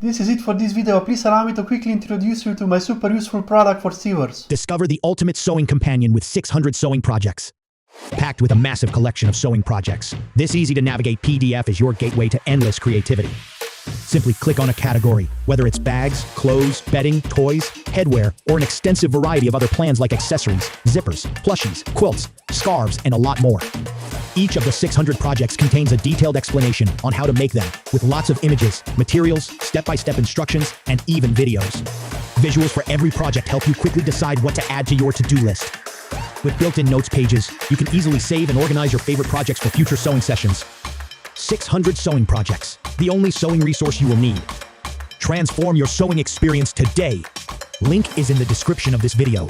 This is it for this video. Please allow me to quickly introduce you to my super useful product for sewers. Discover the ultimate sewing companion with 600 sewing projects. Packed with a massive collection of sewing projects, this easy-to-navigate PDF is your gateway to endless creativity. Simply click on a category, whether it's bags, clothes, bedding, toys, headwear, or an extensive variety of other plans like accessories, zippers, plushies, quilts, scarves, and a lot more. Each of the 600 projects contains a detailed explanation on how to make them, with lots of images, materials, step-by-step instructions, and even videos. Visuals for every project help you quickly decide what to add to your to-do list. With built-in notes pages, you can easily save and organize your favorite projects for future sewing sessions. 600 sewing projects, the only sewing resource you will need. Transform your sewing experience today. Link is in the description of this video.